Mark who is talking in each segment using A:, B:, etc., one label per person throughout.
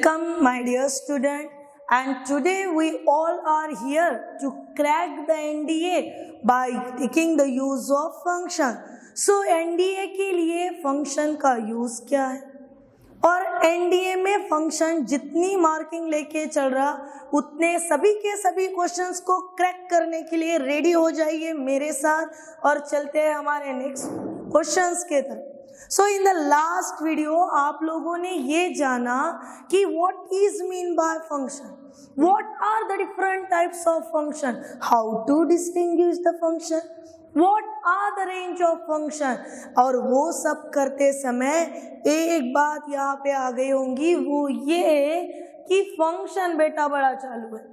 A: Welcome, my dear student, and today we all are here to crack the NDA by taking the use of function. So NDA के लिए function का use क्या है और NDA में function जितनी marking लेके चल रहा उतने सभी के सभी क्वेश्चंस को क्रैक करने के लिए रेडी हो जाइए मेरे साथ और चलते हैं हमारे नेक्स्ट क्वेश्चंस के तरफ. So in the last video आप लोगों ने ये जाना कि what is mean by function, what are the different types of function, how to distinguish the function, what are the range of function. और वो सब करते समय एक बात यहाँ पे आ गई होंगी, वो ये कि फंक्शन बेटा बड़ा चालू है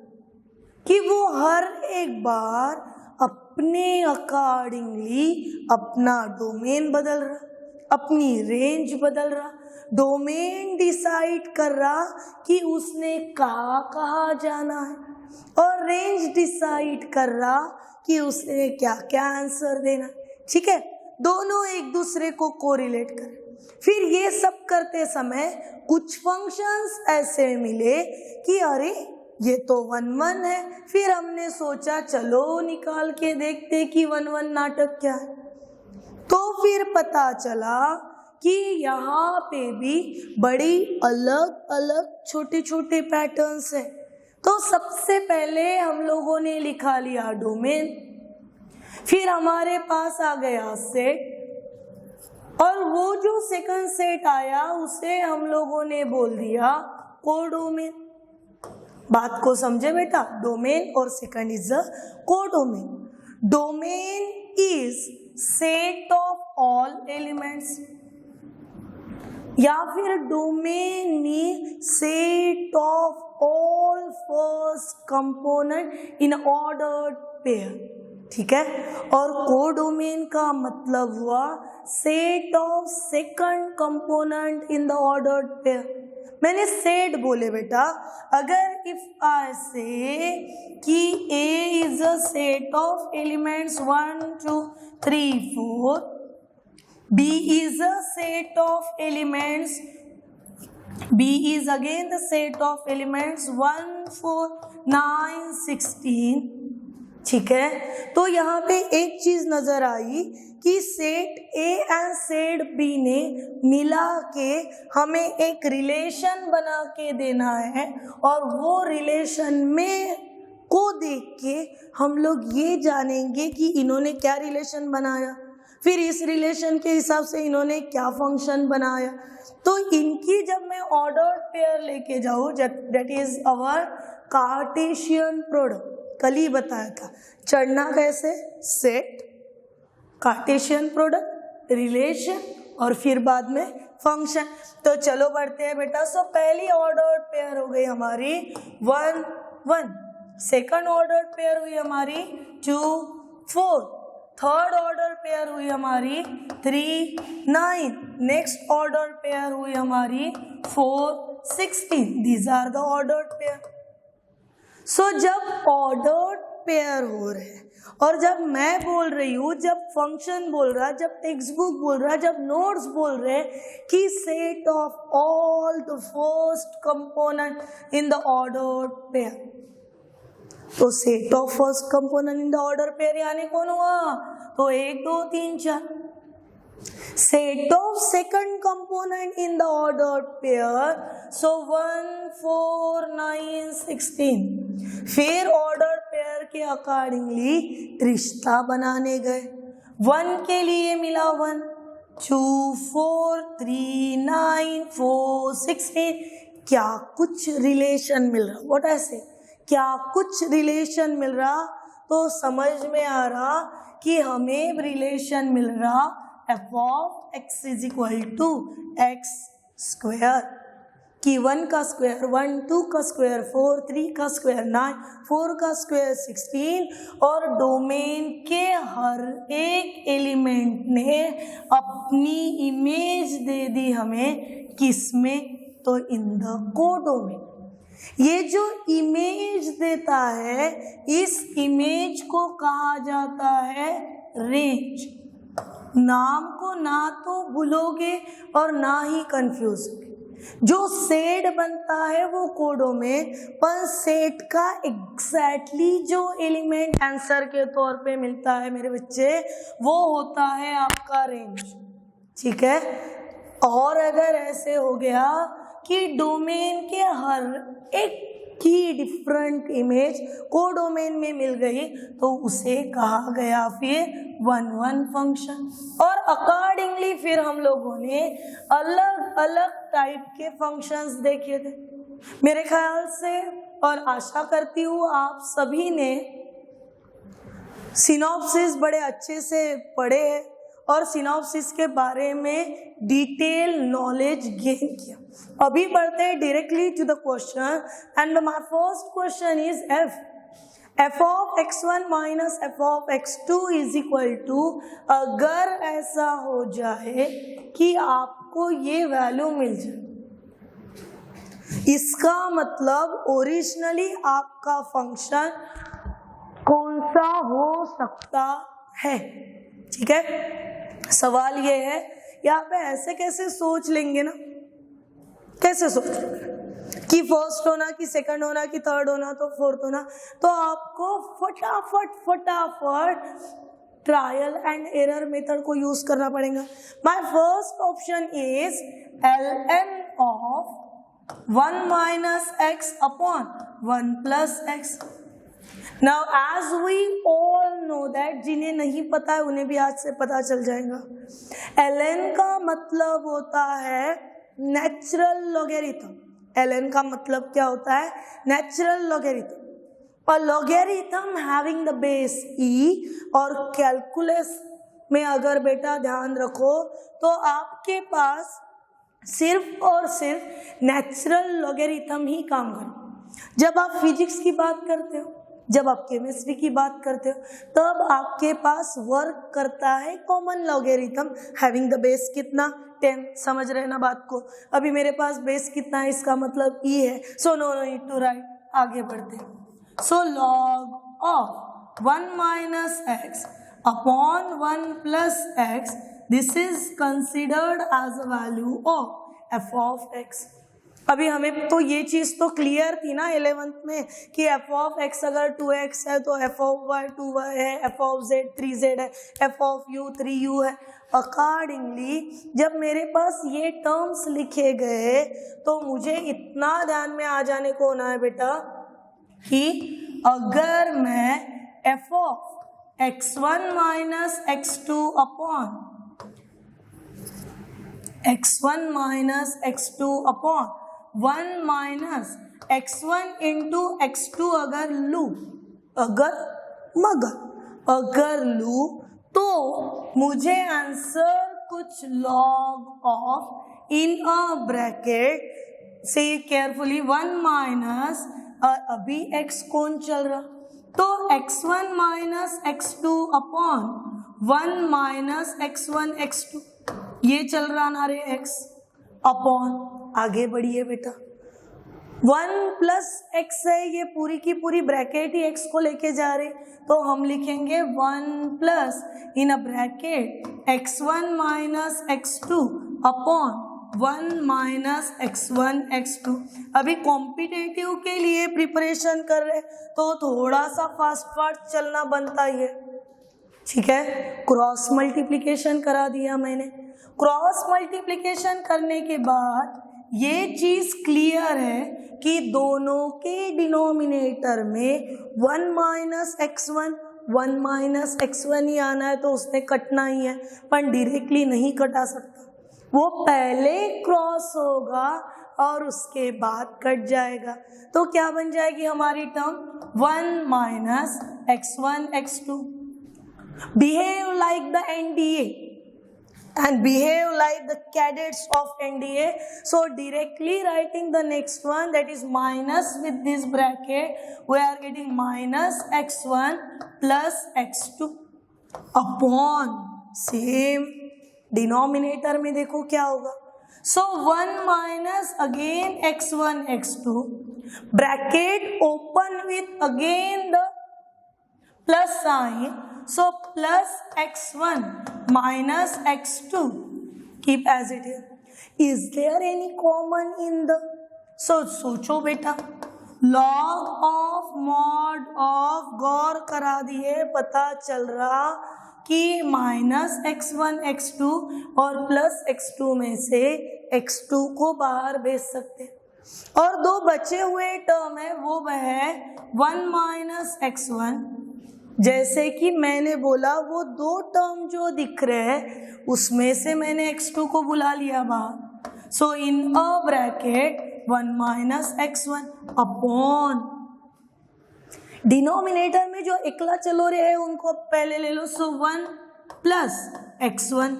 A: कि वो हर एक बार अपने अकॉर्डिंगली अपना डोमेन बदल रहा, अपनी रेंज बदल रहा, डोमेन डिसाइड कर रहा कि उसने कहाँ जाना है और रेंज डिसाइड कर रहा कि उसने क्या क्या आंसर देना. ठीक है, दोनों एक दूसरे को कोरिलेट करें. फिर ये सब करते समय कुछ फंक्शंस ऐसे मिले कि अरे ये तो 1-1 है. फिर हमने सोचा चलो निकाल के देखते कि 1-1 नाटक क्या है. तो फिर पता चला कि यहाँ पे भी बड़ी अलग अलग छोटे छोटे पैटर्न्स हैं. तो सबसे पहले हम लोगों ने लिखा लिया डोमेन, फिर हमारे पास आ गया सेट और वो जो सेकंड सेट आया उसे हम लोगों ने बोल दिया कोडोमेन. बात को समझे बेटा, डोमेन और second is a codomain. Domain is set of all elements या फिर domain is set of all first component in ordered pair. ठीक है, और कोडोमेन का मतलब हुआ set of second component in the ordered pair. मैंने सेट बोले बेटा, अगर इफ आई से कि A is a set of elements 1, 2, 3, 4, B is a set of elements, B is again the set of elements 1, 4, 9, 16. ठीक है, तो यहाँ पे एक चीज नजर आई कि set A and set B ने मिला के हमें एक रिलेशन बना के देना है और वो रिलेशन में को देख के हम लोग ये जानेंगे कि इन्होंने क्या रिलेशन बनाया, फिर इस रिलेशन के हिसाब से इन्होंने क्या फंक्शन बनाया. तो इनकी जब मैं ऑर्डर्ड पेयर लेके जाऊँ, that is our Cartesian product. कल ही बताया था चढ़ना कैसे, सेट, कार्टेशियन प्रोडक्ट, रिलेशन और फिर बाद में फंक्शन. तो चलो बढ़ते हैं बेटा. सो पहली ऑर्डर्ड पेयर हो गई हमारी 1, 1. सेकंड ऑर्डर पेयर हुई हमारी 2, 4. थर्ड ऑर्डर पेयर हुई हमारी 3, 9. नेक्स्ट ऑर्डर पेयर हुई हमारी 4, 16. These are the ordered pair. So जब ऑर्डर्ड पेयर हो रहे हैं और जब मैं बोल रही हूँ, जब फंक्शन बोल रहा, जब टेक्स्ट बुक बोल रहा, जब नोट्स बोल रहे कि set of all the first component in the ordered pair, तो set of first component in the order pair यानी कौन हुआ, तो 1, 2, 3, 4. Set of second component in the ordered pair, so 1, 4, 9, 16. फिर ऑर्डर पेयर के अकॉर्डिंगली रिश्ता बनाने गए. 1 के लिए मिला 1, 2, 4, 3, 9, 4, 16. क्या कुछ रिलेशन मिल रहा, व्हाट आई से, क्या कुछ रिलेशन मिल रहा. तो समझ में आ रहा कि हमें रिलेशन मिल रहा f of x is equal to x square, कि 1 का स्क्वायर 1, 2 का स्क्वायर 4, 3 का स्क्वायर 9, 4 का स्क्वायर 16. और डोमेन के हर एक एलिमेंट ने अपनी इमेज दे दी हमें, किसमें, तो इन द कोडोमेन. ये जो इमेज देता है, इस इमेज को कहा जाता है रेंज. नाम को ना तो भूलोगे और ना ही कंफ्यूज होगे. जो सेट बनता है वो कोडोमेन, पर सेट का एग्जैक्टली जो एलिमेंट आंसर के तौर पे मिलता है मेरे बच्चे, वो होता है आपका रेंज। ठीक है, और अगर ऐसे हो गया कि डोमेन के हर एक की डिफरेंट इमेज कोडोमेन में मिल गई तो उसे कहा गया फिर 1-1 फंक्शन। और अकॉर्डिंगली फिर हम लोगों ने अलग अलग टाइप के फंक्शंस देखे थे मेरे ख्याल से, और आशा करती हूँ आप सभी ने सिनॉप्सिस बड़े अच्छे से पढ़े हैं और सिनॉप्सिस के बारे में डिटेल नॉलेज गेन किया। अभी बढ़ते हैं directly to the question, and my first question is f of x1 minus f of x2 is equal to, अगर ऐसा हो जाए कि आपको ये वैल्यू मिल जाए, इसका मतलब ओरिजिनली आपका फंक्शन कौन सा हो सकता है। ठीक है, सवाल ये है यहाँ पे ऐसे कैसे सोच लेंगे ना, कैसे सोच लेंगे कि फर्स्ट होना कि सेकंड होना कि थर्ड होना तो फोर्थ होना, तो आपको फटाफट ट्रायल एंड एरर मेथड को यूज करना पड़ेगा। My first option is ln of 1 minus x upon 1 plus x. Now as we all know that, जिन्हें नहीं पता है उन्हें भी आज से पता चल जाएगा, ln का मतलब होता है नेचुरल लॉगरिथम। ln का मतलब क्या होता है? Natural logarithm. और logarithm having the base e, और कैलकुलस में अगर बेटा ध्यान रखो तो आपके पास सिर्फ और सिर्फ नेचुरल लॉगरिथम ही काम करे। जब आप फिजिक्स की बात करते हो, जब आप केमिस्ट्री की बात करते हो, तब आपके पास वर्क करता है common logarithm having the base कितना 10। समझ रहे ना बात को? अभी मेरे पास बेस कितना है, इसका मतलब e है, so no need to write. आगे बढ़ते हैं। So log of 1 minus x upon 1 plus x, this is considered as a value of f of x। अभी हमें तो ये चीज तो क्लियर थी ना 11th में कि f ऑफ x अगर 2x है तो f ऑफ y 2y है, f ऑफ z 3z है, f ऑफ u 3u है। अकॉर्डिंगली जब मेरे पास ये टर्म्स लिखे गए तो मुझे इतना ध्यान में आ जाने को होना है बेटा कि अगर मैं f of x1 minus x2 upon x1 minus x2 upon 1 minus x1 into x2 अगर लू, अगर लू तो मुझे आंसर कुछ log of in a bracket से केयरफुली 1 माइनस, अभी x कौन चल रहा तो x1 minus x2 upon 1 minus x1 x2, ये चल रहा ना रे x अपॉन, आगे बढ़िए बेटा 1 प्लस x है, ये पूरी की पूरी ब्रैकेट ही x को लेके जा रहे, तो हम लिखेंगे 1 plus in a bracket x1 minus x2 upon 1 minus x1 x2। अभी कॉम्पिटेटिव के लिए प्रिपरेशन कर रहे तो थोड़ा सा फास्ट चलना बनता ही है। ठीक है, क्रॉस मल्टीप्लिकेशन करा दिया मैंने। क्रॉस मल्टीप्लिकेशन करने के बाद ये चीज क्लियर है कि दोनों के डिनोमिनेटर में 1 माइनस x1 1 माइनस x1 ही आना है, तो उसने कटना ही है, पर डायरेक्टली नहीं कटा सकता, वो पहले क्रॉस होगा और उसके बाद कट जाएगा। तो क्या बन जाएगी हमारी term 1 minus x1 x2। Behave like the NDA and behave like the cadets of NDA. So directly writing the next one, that is minus with this bracket, we are getting minus x1 plus x2 upon same denominator में देखो क्या होगा। So 1 minus again x1 x2 bracket open with again the plus sign, so plus x1 minus x2 keep as it is। Is there any common in the, सोचो बेटा, log of mod of, गौर करा दिए, पता चल रहा कि minus x1 x2 और प्लस x2 में से x2 को बाहर भेज सकते हैं। और दो बचे हुए टर्म है वो है 1 माइनस x1, जैसे कि मैंने बोला वो दो टर्म जो दिख रहे हैं उसमें से मैंने x2 को बुला लिया बाहर। So in a bracket 1 minus x1 upon, denominator में जो एकला चलो रहे हैं उनको पहले ले लो। सो 1 प्लस x1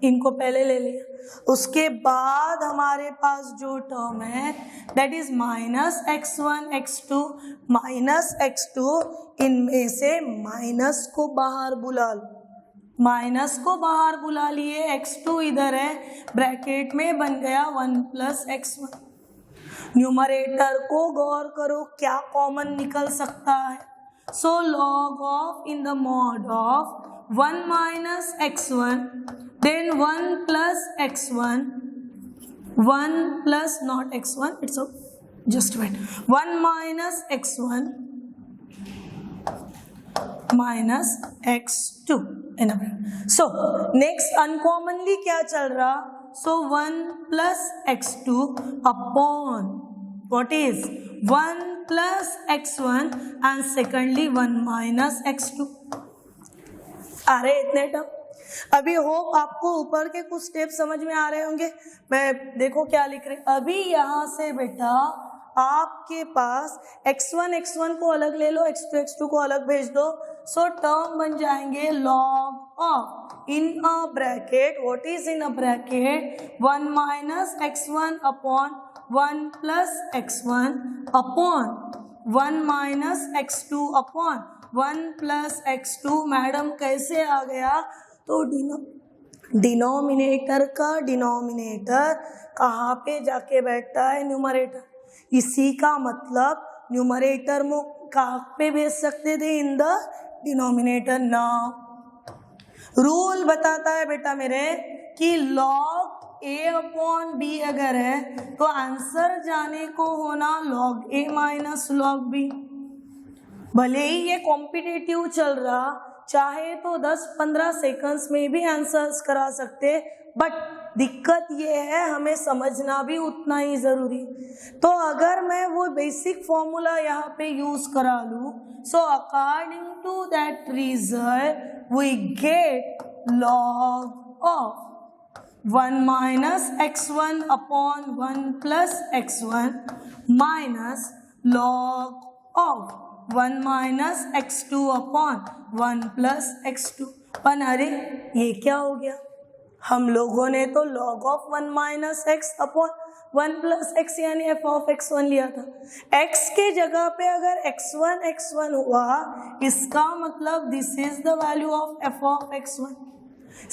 A: इनको पहले ले लिया, उसके बाद हमारे पास जो टर्म है that is minus x1 x2 minus x2, इनमें से माइनस को बाहर बुला लो, माइनस को बाहर बुला लिए, x2 इधर है, ब्रैकेट में बन गया 1 प्लस x1। न्यूमरेटर को गौर करो क्या कॉमन निकल सकता है। So log of in the mod of 1 minus x1 then 1 plus x1, 1 plus not x1, it's just wait, 1 minus x1 minus x2 in a bracket. So next uncommonly क्या चल रहा, so 1 plus x2 upon what is 1 plus x1 and secondly 1 minus x2। आ रहे इतने term. अभी hope आपको ऊपर के कुछ स्टेप समझ में आ रहे होंगे। मैं देखो क्या लिख रहे, अभी यहाँ से बेटा आपके पास x1 को अलग ले लो, x2 को अलग भेज दो। सो टर्म बन जाएंगे log of in a bracket, what is in a bracket 1 minus x1 upon 1 plus x1 upon 1 minus x2 upon 1 plus x2। Madam कैसे आ गया, तो डिनोमिनेटर का डिनोमिनेटर कहाँ पे जाके बैठता है, न्यूमरेटर। इसी का मतलब न्यूमरेटर में कहाँ पे भेज सकते थे, in the denominator. Now rule बताता है बेटा मेरे कि लॉग a अपॉन बी अगर है तो आंसर जाने को होना log a minus log b। भले ही ये कॉम्पिटिटिव चल रहा, चाहे तो 10-15 सेकंड्स में भी आंसर्स करा सकते, बट दिक्कत ये है हमें समझना भी उतना ही जरूरी। तो अगर मैं वो बेसिक फॉर्मूला यहाँ पे यूज करा लूँ, so according to that result we get log of 1 minus x1 upon 1 plus x1 minus log of 1 minus x2 upon 1 plus x2। पर अरे ये क्या हो गया, हम लोगों ने तो log of 1 minus x upon 1 plus x यानी f ऑफ x1 लिया था। x के जगह पे अगर x1 हुआ, इसका मतलब this is the value of f of x1,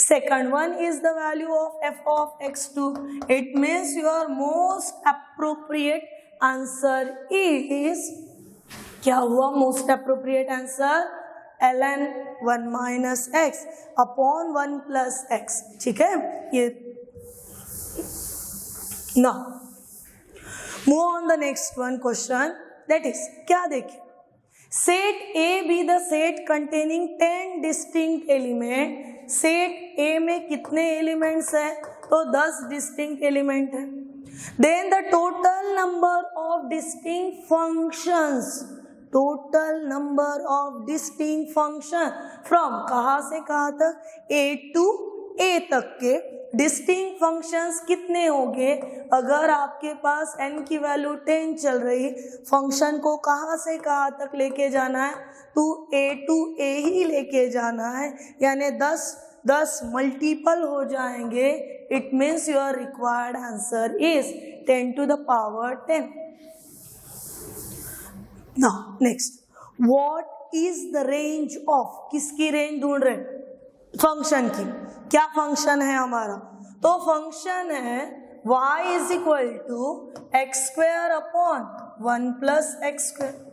A: second one is the value of f of x2। it means your most appropriate answer is, क्या हुआ most appropriate answer, ln 1 minus x upon 1 plus x। ठीक है, ये now move on the next one question, that is क्या देखिए, set A be the set containing 10 distinct element। Set A में कितने elements हैं, तो 10 डिस्टिंक्ट एलिमेंट है। Then the total number of distinct functions, total number of distinct function from कहाँ से कहाँ तक, ए टू ए तक के डिस्टिंक्ट फंक्शंस कितने होंगे। अगर आपके पास n की वैल्यू 10 चल रही, फंक्शन को कहाँ से कहाँ तक लेके जाना है, तो a टू a ही लेके जाना है, यानी 10 मल्टीपल हो जाएंगे। It means your required answer is 10 to the power 10। Now next, what is the range of, किसकी रेंज ढूंढ रहे, फंक्शन की। क्या फंक्शन है हमारा, तो फंक्शन है y is equal to x square upon 1 plus x square.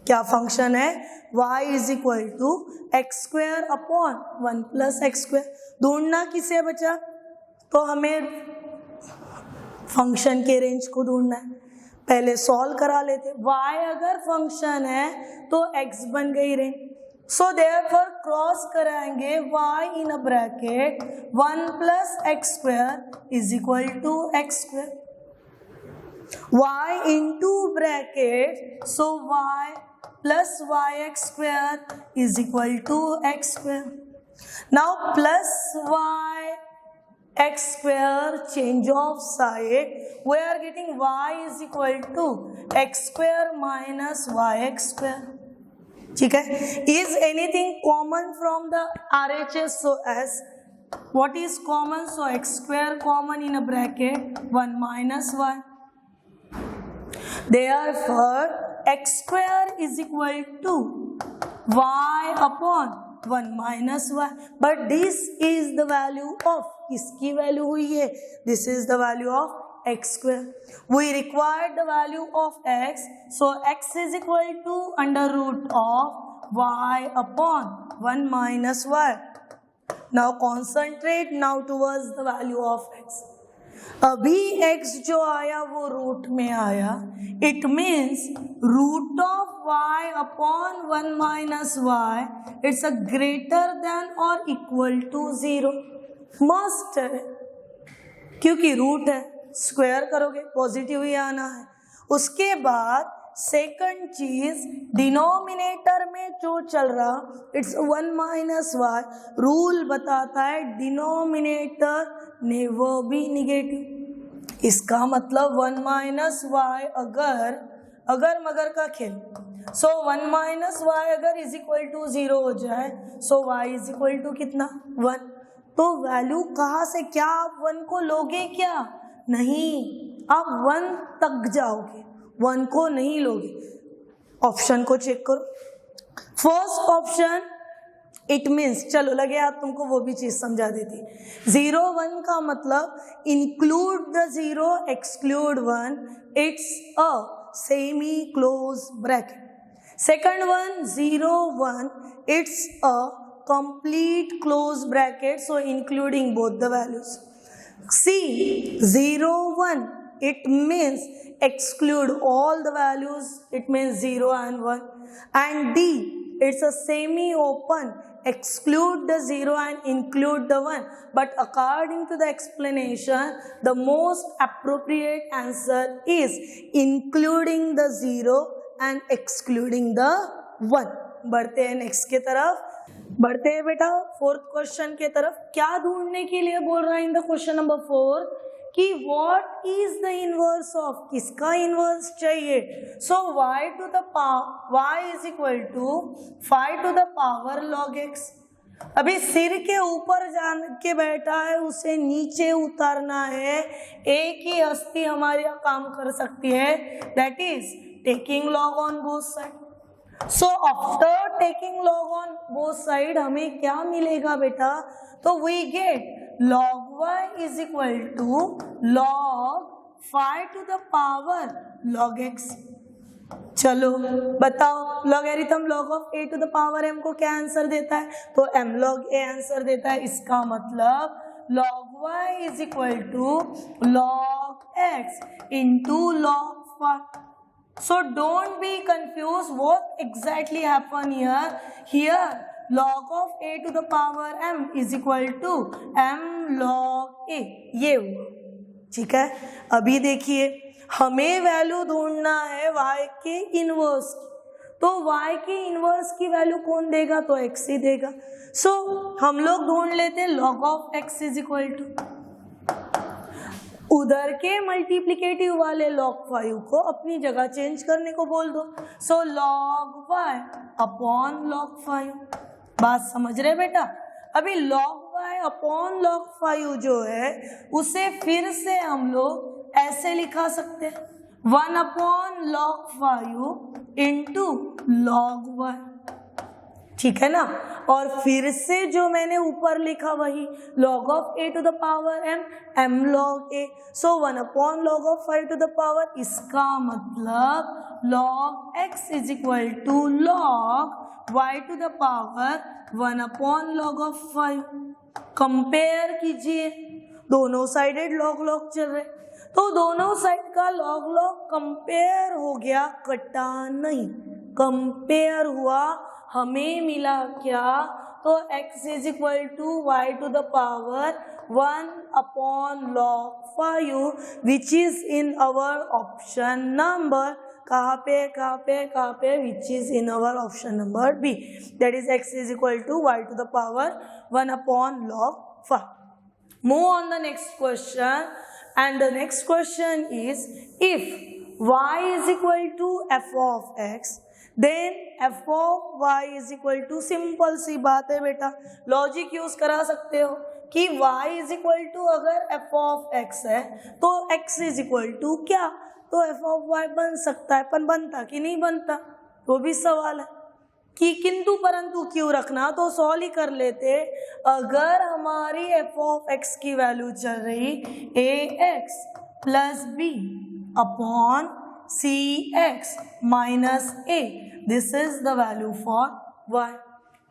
A: क्या फंक्शन है, y is equal to x square upon 1 plus x square. ढूंढना किसे बचा, तो हमें फंक्शन के रेंज को ढूंढना है, पहले सॉल्व करा लेते। y अगर फंक्शन है तो x बन गई रेंज, सो देयरफॉर क्रॉस कराएंगे y in a bracket 1 plus x square is equal to x square, y into bracket, so y plus yx square is equal to x square. Now plus y x square, change of side, we are getting y is equal to x square minus yx square. ठीक है, is anything common from the RHS? So as what is common? So x square common in a bracket 1 minus y. Therefore, x square is equal to y upon 1 minus y. But this is the value of, किसकी value हुई है? This is the value of x square. We required the value of x, so x is equal to under root of y upon 1 minus y. Now concentrate now towards the value of x. अभी x जो आया वो root में आया, it means root of y upon 1 minus y it's a greater than और equal to 0। Must है, क्योंकि root है, स्क्वायर करोगे पॉजिटिव ही आना है। उसके बाद सेकंड चीज, डिनोमिनेटर में जो चल रहा इट्स 1 माइनस वाई, रूल बताता है डिनोमिनेटर नेवर बी निगेटिव। इसका मतलब 1 माइनस वाई अगर मगर का खेल, सो 1 माइनस वाई अगर इज इक्वल टू 0 हो जाए, सो वाई इज इक्वल टू कितना 1। तो वैल्यू कहाँ से, क्या आप 1 को लोगे क्या? नहीं, आप 1 तक जाओगे, 1 को नहीं लोगे। ऑप्शन को चेक करो। फर्स्ट ऑप्शन इट मीन्स, चलो लगे आप तुमको वो भी चीज समझा देती। 0 1 का मतलब include the 0 exclude 1, it's a semi close bracket. Second one 0 1, it's a complete close bracket, so including both the values. C 0 1, it means exclude all the values, it means 0 and 1. And D, it's a semi open, exclude the 0 and include the 1. But according to the explanation, the most appropriate answer is including the 0 and excluding the 1. बढ़ते हैं next के तरफ, बढ़ते हैं बेटा fourth question के तरफ। क्या ढूंढने के लिए बोल रहा है इन द क्वेश्चन नंबर 4 कि what is the inverse of, किसका इनवर्स चाहिए? So y to the power y is equal to 5 to the power log x। अभी सिर के ऊपर जान के बैठा है, उसे नीचे उतारना है। एक ही हस्ती हमारे काम कर सकती है, that is taking log on both side. So after taking log on both side हमें क्या मिलेगा बेटा? तो we get log y is equal to log 5 to the power log x। चलो बताओ, logarithm log of a to the power m को क्या answer देता है? तो m log a आंसर देता है। इसका मतलब log y is equal to log x into log 5। So don't be confused what exactly happened here. Here log of a to the power m is equal to m log a, ये हुआ। ठीक है, अभी देखिए हमें value ढूंढना है y के इनवर्स की, तो y के इनवर्स की वैल्यू कौन देगा? तो x ही देगा। सो हम लोग ढूंढ लेते हैं log of x is equal to, उधर के मल्टीप्लिकेटिव वाले log 5 को अपनी जगह चेंज करने को बोल दो। सो log y अपॉन log 5। बात समझ रहे बेटा? अभी log y अपॉन log 5 जो है उसे फिर से हम लोग ऐसे लिखा सकते हैं, 1 upon log 5 into log y। ठीक है ना? और फिर से जो मैंने ऊपर लिखा वही log of a to the power m log a। So 1 upon log of 5 to the power, इसका मतलब log x is equal to log y to the power 1 upon log of 5। Compare कीजिए, दोनों साइडेड log चल रहे, तो दोनों side का log log compare हो गया, कटा नहीं, कंपेयर हुआ, हमें मिला क्या, तो x is equal to y to the power 1 upon log 5 which is in our option number, कहाँ पे which is in our option number B, that is x is equal to y to the power 1 upon log 5. Move on the next question, and the next question is, if y is equal to f of x, then f of y is equal to, simple सी बात है बेटा, logic use करा सकते हो कि y is equal to अगर f of x है तो x इज इक्वल टू क्या, तो f ऑफ y बन सकता है, पर बनता कि नहीं बनता वो भी सवाल है कि किंतु परंतु क्यों रखना, तो सॉल्व ही कर लेते. अगर हमारी f ऑफ x की वैल्यू चल रही ax plus b upon cx minus a, this is the value for y,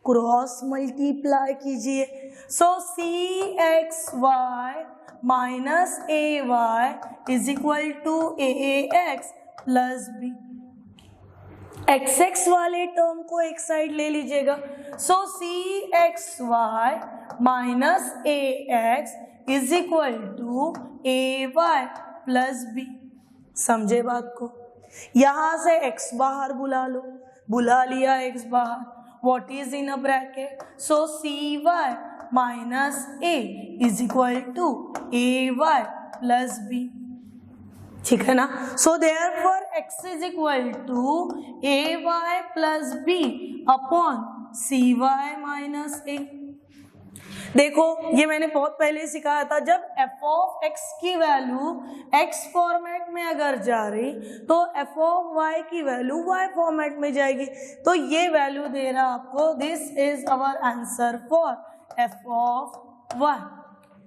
A: cross multiply कीजिए, so cxy minus ay is equal to ax plus b. xx वाले term को एक side ले लीजिएगा, so cxy minus ax is equal to ay plus b. समझे बात को, यहां से x बाहर बुला लो, बुला लिया x बाहर, what is in a bracket, so cy minus a is equal to ay plus b. ठीक है ना, so therefore x is equal to ay plus b upon cy minus a. देखो ये मैंने बहुत पहले सिखाया था, जब f ऑफ x की वैल्यू x फॉर्मेट में अगर जा रही तो f ऑफ y की वैल्यू y फॉर्मेट में जाएगी, तो ये वैल्यू दे रहा आपको, this is our answer for f of y.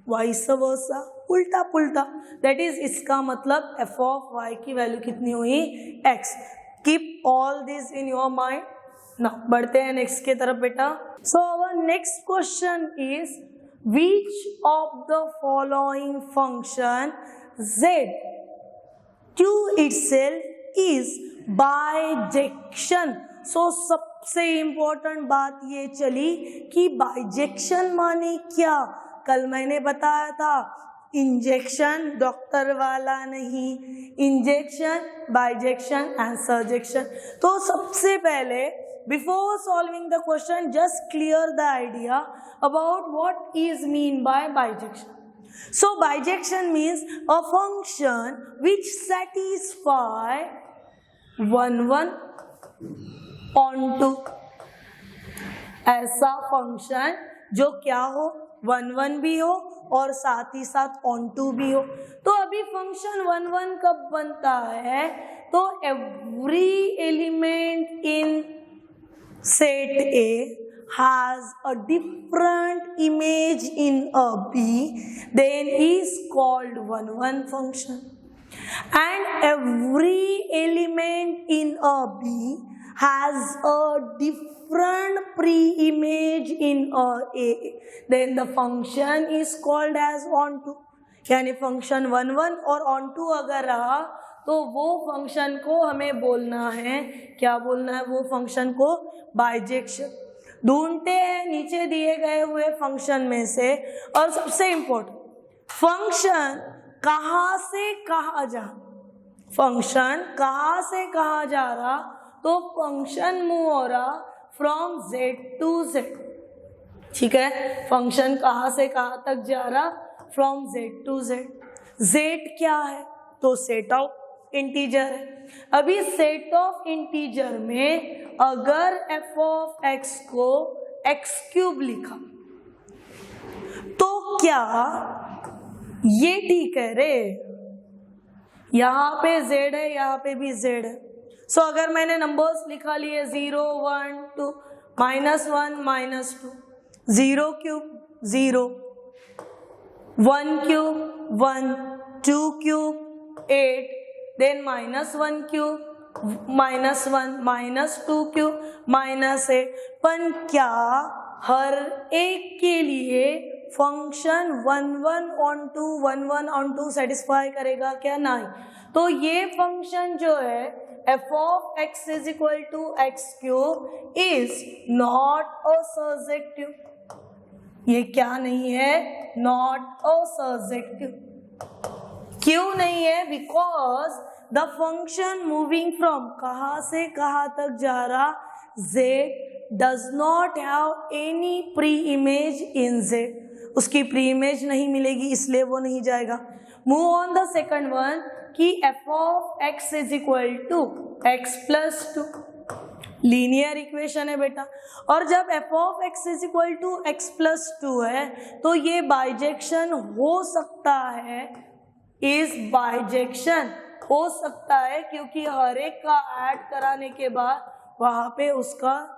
A: Vice versa, उल्टा पुल्टा, दैट इज इसका मतलब f ऑफ y की वैल्यू कितनी हुई, x. Keep all this in your mind. ना बढ़ते हैं नेक्स्ट के तरफ बेटा. So our next question is, which of the following function z to itself is bijection. सो सबसे इंपॉर्टेंट बात ये चली कि बाइजेक्शन माने क्या. कल मैंने बताया था इंजेक्शन डॉक्टर वाला नहीं, इंजेक्शन, बाइजेक्शन एंड सर्जेक्शन. तो सबसे पहले before solving the question just clear the idea about what is mean bye bijection. So bijection means a function which satisfy 1 1 onto, ऐसा फंक्शन जो क्या हो, 1 1 भी हो और साथ ही साथ onto भी हो. तो अभी फंक्शन 1 1 कब बनता है, तो every element in set A has a different image in a B, then is called 1 1 function. And every element in a B has a different pre-image in a A, then the function is called as onto. यानी function 1 1 और onto अगर रहा तो वो function को हमें बोलना है, क्या बोलना है, वो फंक्शन को बाइजेक्शन. ढूंढते हैं नीचे दिए गए हुए फंक्शन में से, और सबसे इंपॉर्टेंट, फंक्शन कहाँ से कहाँ जा, फंक्शन कहाँ से कहाँ जा रहा, तो फंक्शन मूव हो रहा फ्रॉम z टू z. ठीक है, फंक्शन कहाँ से कहाँ तक जा रहा, from z to z. z क्या है, तो सेट ऑफ इंटीजर है. अभी सेट ऑफ इंटीजर में अगर f ऑफ x को x क्यूब लिखा तो क्या ये ठीक है रे, यहाँ पे z है, यहाँ पे भी z है. सो अगर मैंने नंबर्स लिखा लिए 0 1 2 -1 -2, 0 cube 0, 1 cube 1, 2 cube 8, then -1 cube -1 -2 cube -8. पर क्या हर एक के लिए फंक्शन 1 1 सेटिस्फाई करेगा क्या? नहीं। तो ये फंक्शन जो है f of x is equal to x cube is not a surjective. ये क्या नहीं है? Not a surjective. क्यों नहीं है? Because the function moving from कहाँ से कहाँ तक जा रहा z does not have any pre image इन z। उसकी प्री इमेज नहीं मिलेगी इसलिए वो नहीं जाएगा। Move on the second one कि f of x is equal to x plus two, linear equation है बेटा। और जब f of x is equal to x plus two है तो ये बाइजेक्शन हो सकता है, इज बाइजेक्शन हो सकता है क्योंकि हर एक का ऐड कराने के बाद वहाँ पे उसका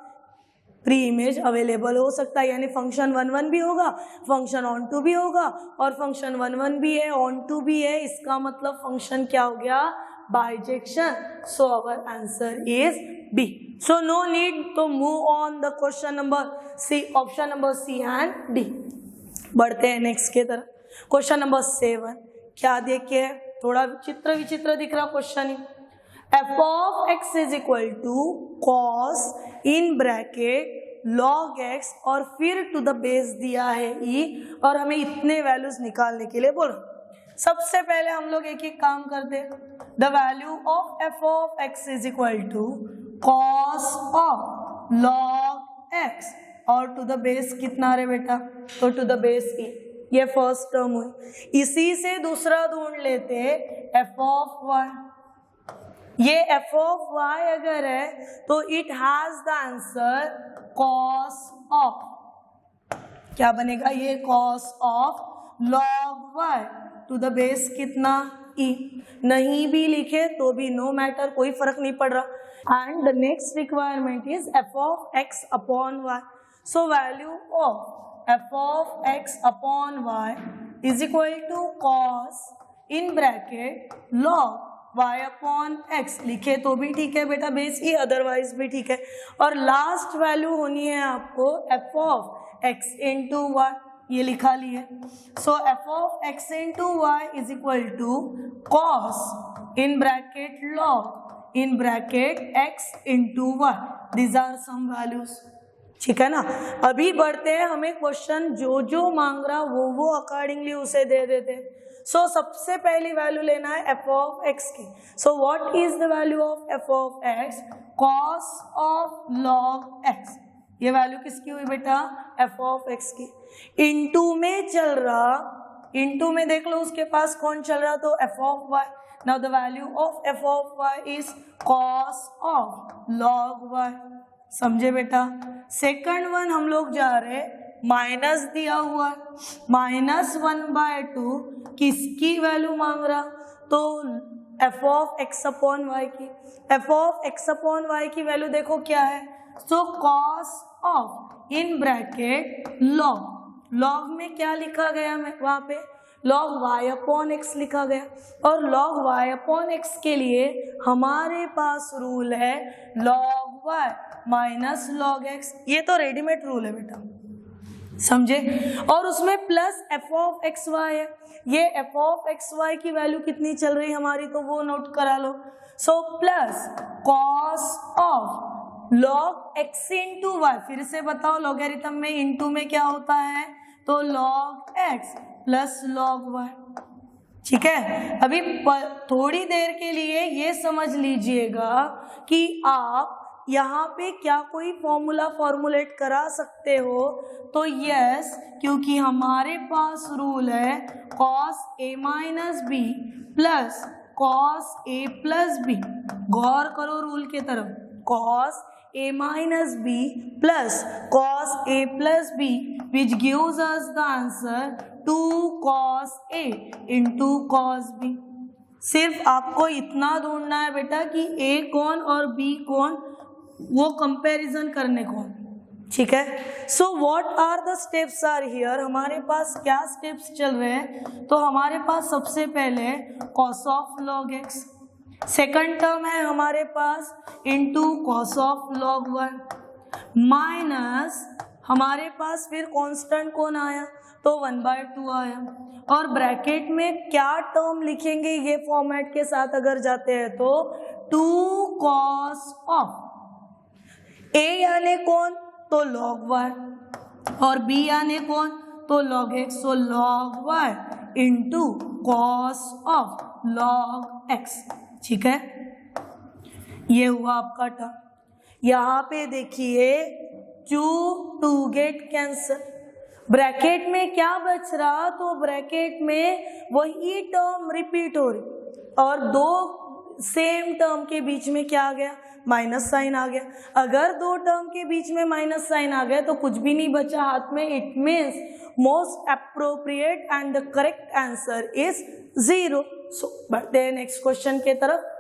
A: प्री इमेज अवेलेबल हो सकता है, यानी फंक्शन 1 1 भी होगा, फंक्शन ऑन टू भी होगा और फंक्शन 1 1 भी है, ऑन टू भी है। इसका मतलब फंक्शन क्या हो गया? Bijection. So our answer is B. So no need to move on the question number C, option number C and D. बढ़ते हैं नेक्स्ट के तरफ। क्वेश्चन नंबर 7 क्या देखिए, थोड़ा चित्र विचित्र दिख रहा question. F of x is equal to cos in bracket log x और फिर टू द बेस दिया है ई और हमें इतने वैल्यूज निकालने के लिए बोला। सबसे पहले हम लोग एक एक काम करते हैं। The value of f of x is equal to cos of log x और टू द बेस कितना रहे बेटा? तो टू द बेस ई, ये फर्स्ट टर्म हुई। इसी से दूसरा ढूंढ लेते एफ ऑफ वाई। ये एफ ऑफ वाई अगर है तो it has the answer cos of, क्या बनेगा? ये cos of log y to the base कितना? ई। नहीं भी लिखे तो भी नो मैटर, कोई फर्क नहीं पड़ रहा। And the next requirement is f of x upon y. So value of f of x upon y is equal to cos in bracket log y upon x। लिखे तो भी ठीक है बेटा बेस ही, अदरवाइज भी ठीक है। और लास्ट वैल्यू होनी है आपको f of x into y, ये लिखा लिए। सो f of x into y is equal to cos in bracket log in bracket x into y। These are some values, ठीक है ना। अभी बढ़ते हैं, हमें क्वेश्चन जो जो मांग रहा वो अकॉर्डिंगली उसे दे देते। सो सबसे पहली वैल्यू लेना है एफ ऑफ एक्स की। So what is the value of f of x? Cos of log x. ये वैल्यू किसकी हुई बेटा? एफ ऑफ एक्स की। इनटू में चल रहा, इनटू में देख लो उसके पास कौन चल रहा, तो f of y. Now the value of f of y is cos of log y. समझे बेटा? सेकंड वन हम लोग जा रहे, माइनस दिया हुआ -1/2, किसकी वैल्यू मांग रहा? तो f of x upon y की। F of x upon y की वैल्यू देखो क्या है? So cos of in bracket log, log में क्या लिखा गया वहां पे? लॉग वाई अपॉन एक्स लिखा गया। और लॉग वाई अपॉन एक्स के लिए हमारे पास रूल है log y minus log x. ये तो रेडीमेड रूल है बेटा, समझे? और उसमें plus f of x y है। ये एफ ऑफ एक्स वाई की वैल्यू कितनी चल रही हमारी, तो वो नोट करा लो। So plus cos of log x into y. फिर से बताओ, लॉगरिथम में इंटू में क्या होता है? तो log x plus log y, ठीक है। अभी थोड़ी देर के लिए ये समझ लीजिएगा कि आप यहाँ पे क्या कोई फॉर्मूला फॉर्मुलेट करा सकते हो, तो यस, क्योंकि हमारे पास रूल है cos A minus B plus cos A plus B. गौर करो रूल के तरफ, cos a minus b plus cos a plus b which gives us the answer 2 cos a into cos b। सिर्फ आपको इतना ढूंढना है बेटा कि a कौन और b कौन, वो कंपैरिजन करने कौन, ठीक है। So what are the steps are here, हमारे पास क्या स्टेप्स चल रहे हैं? तो हमारे पास सबसे पहले cos of log x, second term है हमारे पास into cos of log 1 minus हमारे पास फिर कांस्टेंट कौन आया? तो 1/2 आया। और ब्रैकेट में क्या टर्म लिखेंगे ये फॉर्मेट के साथ अगर जाते हैं तो 2 cos ऑफ a यानी कौन तो log y और b यानी कौन तो log x, तो log y into cos of log x। ठीक है, ये हुआ आपका टर्म। यहाँ पे देखिए 2 गेट कैंसल, ब्रैकेट में क्या बच रहा तो ब्रैकेट में वही टर्म रिपीट हो रही और दो सेम टर्म के बीच में क्या आ गया माइनस साइन आ गया। अगर दो टर्म के बीच में माइनस साइन आ गया तो कुछ भी नहीं बचा हाथ में। It means most appropriate and the correct answer is 0। सो बढ़ते हैं नेक्स्ट क्वेश्चन के तरफ।